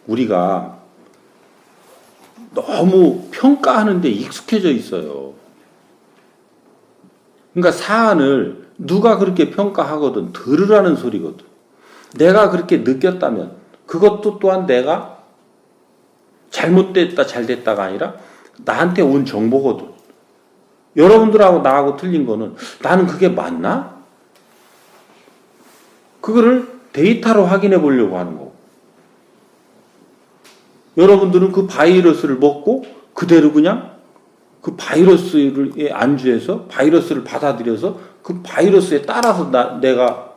우리가 너무 평가하는 데 익숙해져 있어요. 그러니까 사안을 누가 그렇게 평가하거든 들으라는 소리거든. 내가 그렇게 느꼈다면 그것도 또한 내가 잘못됐다 잘됐다가 아니라 나한테 온 정보거든. 여러분들하고 나하고 틀린 거는 나는 그게 맞나? 그거를 데이터로 확인해 보려고 하는 거고. 여러분들은 그 바이러스를 먹고 그대로 그냥 그 바이러스에 안주해서 바이러스를 받아들여서 그 바이러스에 따라서 내가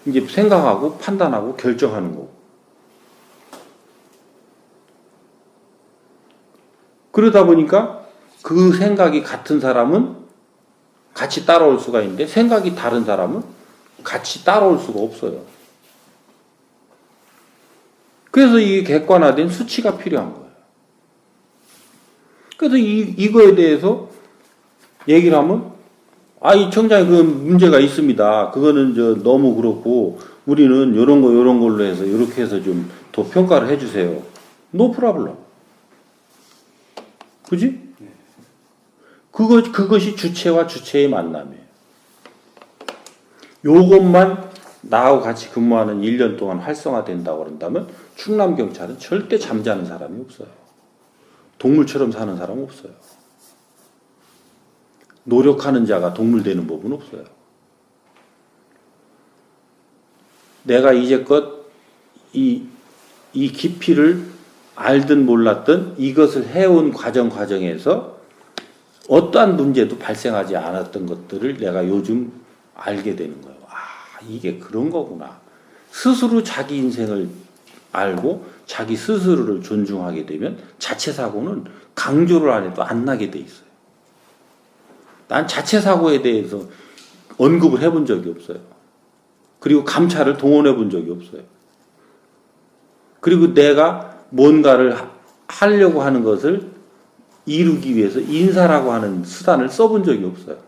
이제 생각하고 판단하고 결정하는 거고. 그러다 보니까 그 생각이 같은 사람은 같이 따라올 수가 있는데 생각이 다른 사람은 같이 따라올 수가 없어요. 그래서 이게 객관화된 수치가 필요한 거예요. 그래서 이거에 대해서 얘기를 하면 이 청장이 그 문제가 있습니다. 그거는 너무 그렇고 우리는 요런 걸로 해서 이렇게 해서 좀 더 평가를 해주세요. No problem. 그지? 그것이 주체와 주체의 만남이에요. 요것만 나하고 같이 근무하는 1년 동안 활성화된다고 그런다면 충남경찰은 절대 잠자는 사람이 없어요. 동물처럼 사는 사람은 없어요. 노력하는 자가 동물 되는 법은 없어요. 내가 이제껏 이 깊이를 알든 몰랐든 이것을 해온 과정에서 어떠한 문제도 발생하지 않았던 것들을 내가 요즘 알게 되는 거예요. 이게 그런 거구나. 스스로 자기 인생을 알고 자기 스스로를 존중하게 되면 자체 사고는 강조를 안 해도 안 나게 돼 있어요. 난 자체 사고에 대해서 언급을 해본 적이 없어요. 그리고 감찰을 동원해 본 적이 없어요. 그리고 내가 뭔가를 하려고 하는 것을 이루기 위해서 인사라고 하는 수단을 써본 적이 없어요.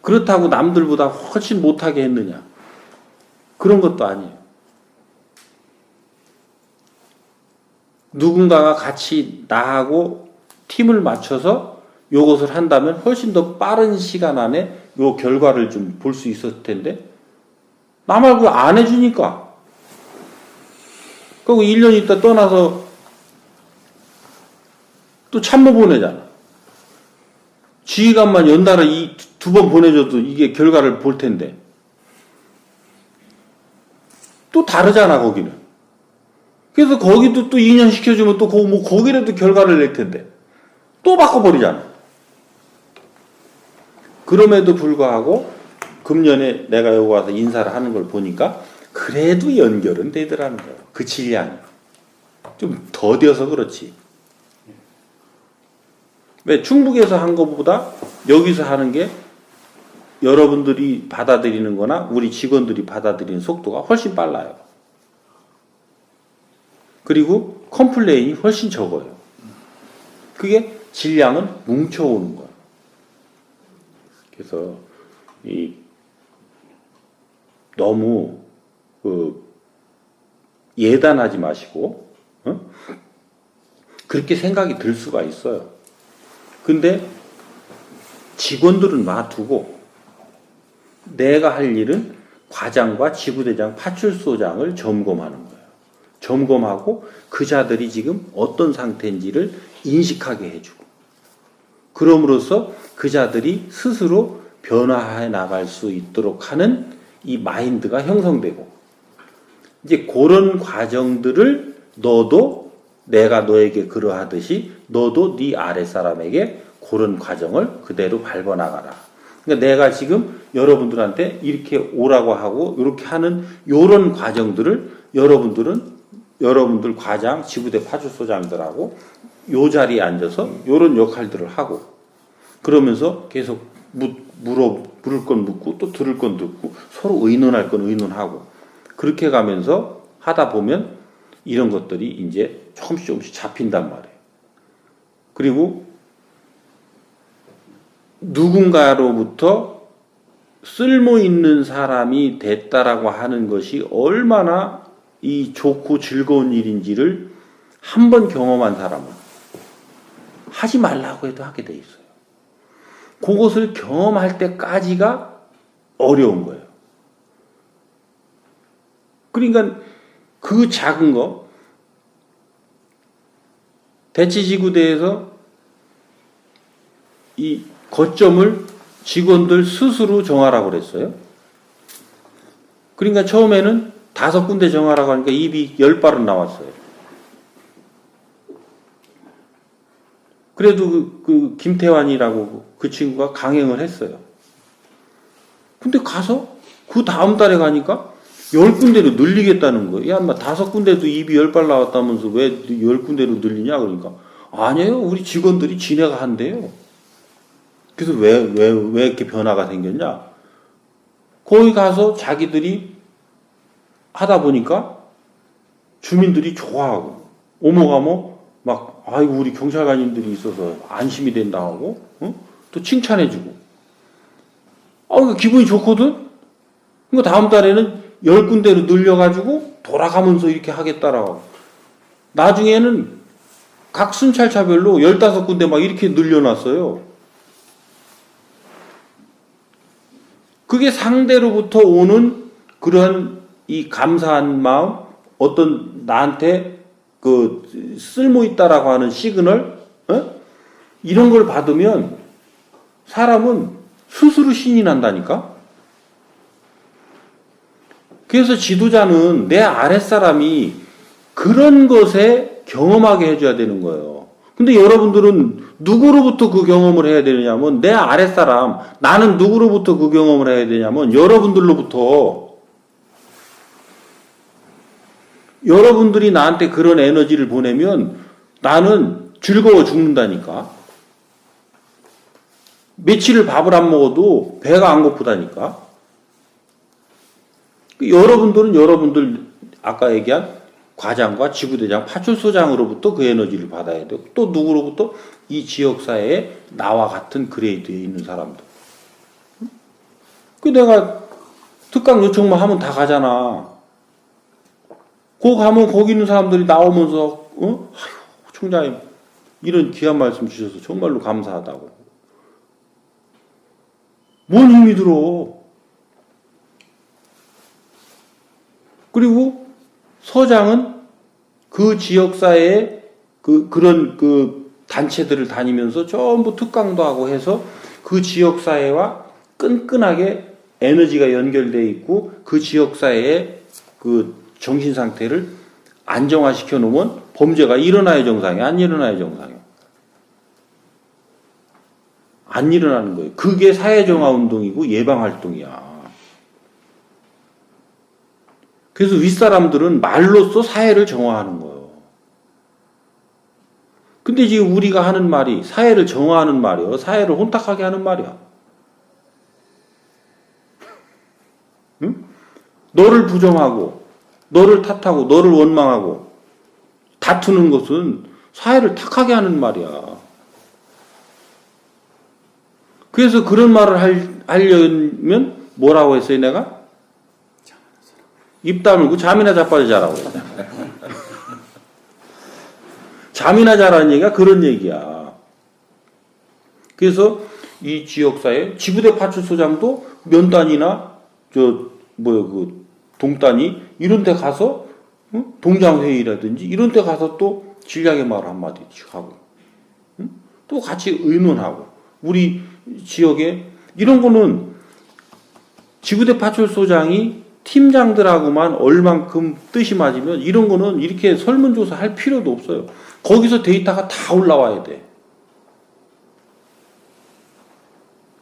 그렇다고 남들보다 훨씬 못하게 했느냐? 그런 것도 아니에요. 누군가가 같이 나하고 팀을 맞춰서 요것을 한다면 훨씬 더 빠른 시간 안에 요 결과를 좀 볼 수 있었을 텐데 나 말고 안 해주니까 그리고 1년 있다 떠나서 또 참모 보내잖아. 지휘관만 연달아 두 번 보내줘도 이게 결과를 볼 텐데 또 다르잖아 거기는. 그래서 거기도 또 2년 시켜주면 또 거기라도 결과를 낼 텐데 또 바꿔버리잖아. 그럼에도 불구하고 금년에 내가 여기 와서 인사를 하는 걸 보니까 그래도 연결은 되더라는 거예요. 그 질량이 좀 더뎌서 그렇지. 왜 충북에서 한 것보다 여기서 하는 게 여러분들이 받아들이는 거나 우리 직원들이 받아들이는 속도가 훨씬 빨라요. 그리고 컴플레인이 훨씬 적어요. 그게 질량은 뭉쳐오는 거예요. 그래서 너무 예단하지 마시고 그렇게 생각이 들 수가 있어요. 근데 직원들은 놔두고 내가 할 일은 과장과 지구대장, 파출소장을 점검하는 거예요. 점검하고 그 자들이 지금 어떤 상태인지를 인식하게 해주고 그럼으로써 그 자들이 스스로 변화해 나갈 수 있도록 하는 이 마인드가 형성되고 이제 그런 과정들을 너도 내가 너에게 그러하듯이 너도 네 아랫사람에게 그런 과정을 그대로 밟아나가라. 그러니까 내가 지금 여러분들한테 이렇게 오라고 하고 이렇게 하는 이런 과정들을 여러분들 과장, 지구대 파출소장들하고 요 자리에 앉아서 이런 역할들을 하고 그러면서 계속 물을 건 묻고 또 들을 건 듣고 서로 의논할 건 의논하고 그렇게 가면서 하다 보면 이런 것들이 이제 조금씩 잡힌단 말이에요. 그리고 누군가로부터 쓸모 있는 사람이 됐다라고 하는 것이 얼마나 이 좋고 즐거운 일인지를 한번 경험한 사람은 하지 말라고 해도 하게 돼 있어요. 그것을 경험할 때까지가 어려운 거예요. 그러니까 그 작은 거, 대치지구대에서 이 거점을 직원들 스스로 정하라고 그랬어요. 그러니까 처음에는 5군데 정하라고 하니까 입이 10발은 나왔어요. 그래도 그 김태환이라고 그 친구가 강행을 했어요. 근데 가서 그 다음 달에 가니까 10군데로 늘리겠다는 거예요. 야, 인마 5군데도 입이 10발 나왔다면서 왜 10군데로 늘리냐? 그러니까 아니에요. 우리 직원들이 지네가 한대요. 그래서 왜 이렇게 변화가 생겼냐? 거기 가서 자기들이 하다 보니까 주민들이 좋아하고 오모가모 막 아이고 우리 경찰관님들이 있어서 안심이 된다 하고 또 칭찬해주고 기분이 좋거든. 그러니까 다음 달에는 10군데로 늘려가지고 돌아가면서 이렇게 하겠다라고. 나중에는 각 순찰차별로 15군데 막 이렇게 늘려놨어요. 그게 상대로부터 오는 그런 이 감사한 마음, 어떤 나한테 그 쓸모 있다라고 하는 시그널, 이런 걸 받으면 사람은 스스로 신이 난다니까? 그래서 지도자는 내 아랫사람이 그런 것에 경험하게 해줘야 되는 거예요. 근데 여러분들은 누구로부터 그 경험을 해야 되느냐면 내 아랫사람, 나는 누구로부터 그 경험을 해야 되냐면 여러분들로부터. 여러분들이 나한테 그런 에너지를 보내면 나는 즐거워 죽는다니까. 며칠을 밥을 안 먹어도 배가 안 고프다니까. 여러분들은 여러분들 아까 얘기한 과장과 지구대장, 파출소장으로부터 그 에너지를 받아야 되고 또 누구로부터? 이 지역사회에 나와 같은 그레이드에 있는 사람들. 내가 특강 요청만 하면 다 가잖아. 거 가면 거기 있는 사람들이 나오면서 아휴 총장님 이런 귀한 말씀 주셔서 정말로 감사하다고. 뭔 힘이 들어. 그리고 서장은 그 지역사회에 그런 단체들을 다니면서 전부 특강도 하고 해서 그 지역사회와 끈끈하게 에너지가 연결되어 있고 그 지역사회의 그 정신상태를 안정화시켜 놓으면 범죄가 일어나야 정상이야? 안 일어나야 정상이야? 안 일어나는 거예요. 그게 사회정화운동이고 예방활동이야. 그래서 윗사람들은 말로써 사회를 정화하는 거예요. 근데 지금 우리가 하는 말이 사회를 정화하는 말이에요. 사회를 혼탁하게 하는 말이야. 응? 너를 부정하고 너를 탓하고 너를 원망하고 다투는 것은 사회를 탁하게 하는 말이야. 그래서 그런 말을 하려면 뭐라고 했어요 내가? 입 다물고 잠이나 자빠져 자라고 했잖아. 잠이나 자라는 얘기가 그런 얘기야. 그래서 이 지역사회 지구대 파출소장도 면단이나 동단이 이런 데 가서 동장회의라든지 이런 데 가서 또 진략의 말 한마디씩 하고 또 같이 의논하고 우리 지역에 이런 거는 지구대 파출소장이 팀장들하고만 얼만큼 뜻이 맞으면 이런 거는 이렇게 설문조사 할 필요도 없어요. 거기서 데이터가 다 올라와야 돼.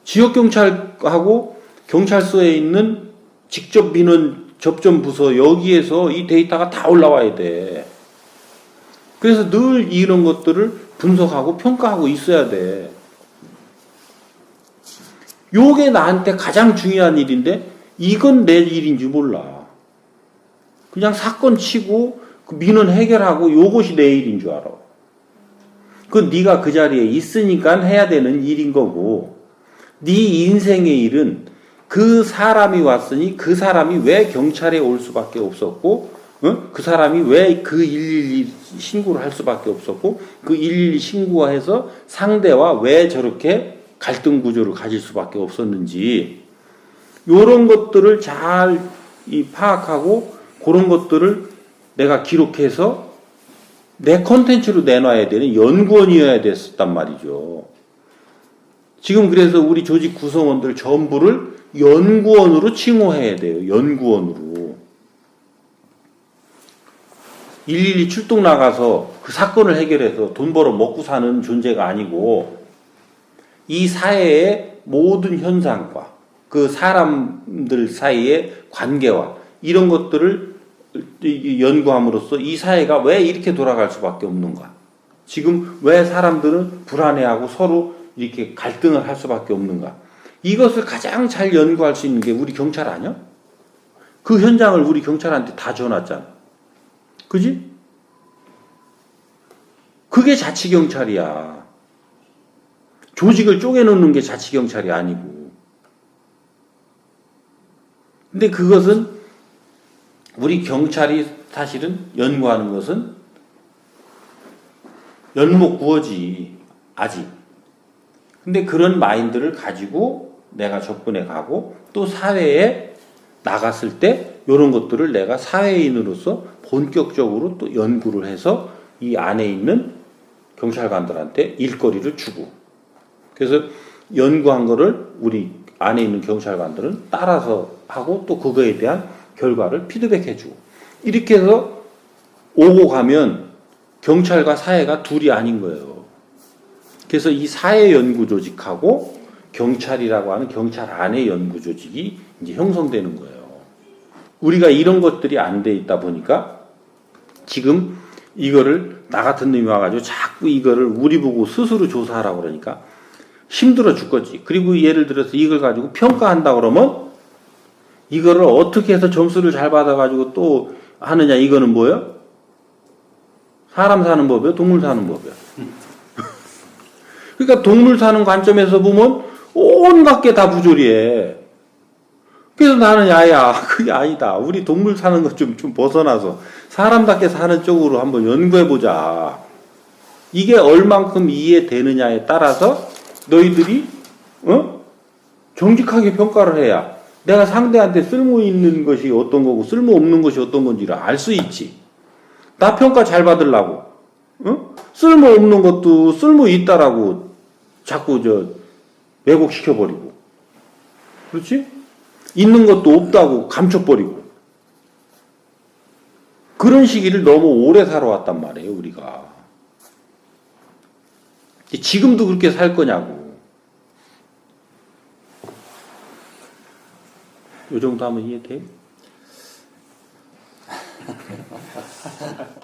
지역경찰하고 경찰서에 있는 직접 민원 접점 부서 여기에서 이 데이터가 다 올라와야 돼. 그래서 늘 이런 것들을 분석하고 평가하고 있어야 돼. 요게 나한테 가장 중요한 일인데 이건 내 일인지 몰라. 그냥 사건 치고 그 민원 해결하고 요것이 내 일인 줄 알아. 그건 네가 그 자리에 있으니까 해야 되는 일인 거고 네 인생의 일은 그 사람이 왔으니 그 사람이 왜 경찰에 올 수밖에 없었고, 그 사람이 왜 그 112 신고를 할 수밖에 없었고, 그 112 신고해서 상대와 왜 저렇게 갈등 구조를 가질 수밖에 없었는지, 요런 것들을 잘 파악하고, 그런 것들을 내가 기록해서 내 콘텐츠로 내놔야 되는 연구원이어야 됐었단 말이죠. 지금 그래서 우리 조직 구성원들 전부를 연구원으로 칭호해야 돼요. 연구원으로. 112 출동 나가서 그 사건을 해결해서 돈 벌어 먹고 사는 존재가 아니고 이 사회의 모든 현상과 그 사람들 사이의 관계와 이런 것들을 연구함으로써 이 사회가 왜 이렇게 돌아갈 수밖에 없는가? 지금 왜 사람들은 불안해하고 서로 이렇게 갈등을 할 수밖에 없는가? 이것을 가장 잘 연구할 수 있는 게 우리 경찰 아니야? 그 현장을 우리 경찰한테 다 줘놨잖아. 그지? 그게 자치경찰이야. 조직을 쪼개놓는 게 자치경찰이 아니고. 근데 그것은 우리 경찰이 사실은 연구하는 것은 연목구어지, 아직. 근데 그런 마인드를 가지고 내가 접근해 가고 또 사회에 나갔을 때 이런 것들을 내가 사회인으로서 본격적으로 또 연구를 해서 이 안에 있는 경찰관들한테 일거리를 주고 그래서 연구한 거를 우리 안에 있는 경찰관들은 따라서 하고 또 그거에 대한 결과를 피드백해 주고 이렇게 해서 오고 가면 경찰과 사회가 둘이 아닌 거예요. 그래서 이 사회연구조직하고 경찰이라고 하는 경찰 안의 연구조직이 이제 형성되는 거예요. 우리가 이런 것들이 안 돼 있다 보니까 지금 이거를 나 같은 놈이 와가지고 자꾸 이거를 우리 보고 스스로 조사하라고 그러니까 힘들어 죽겠지. 그리고 예를 들어서 이걸 가지고 평가한다 그러면 이거를 어떻게 해서 점수를 잘 받아가지고 또 하느냐 이거는 뭐예요? 사람 사는 법이요? 동물 사는 법이요? 그러니까 동물 사는 관점에서 보면 온갖 게 다 부조리해. 그래서 나는 야야 그게 아니다. 우리 동물 사는 것 좀 벗어나서 사람답게 사는 쪽으로 한번 연구해보자. 이게 얼만큼 이해되느냐에 따라서 너희들이 정직하게 평가를 해야 내가 상대한테 쓸모 있는 것이 어떤 거고 쓸모 없는 것이 어떤 건지를 알 수 있지. 나 평가 잘 받으려고 쓸모 없는 것도 쓸모 있다라고 자꾸 왜곡시켜버리고 그렇지? 있는 것도 없다고 감춰버리고 그런 시기를 너무 오래 살아왔단 말이에요 우리가. 지금도 그렇게 살 거냐고. 요 정도 하면 이해돼요?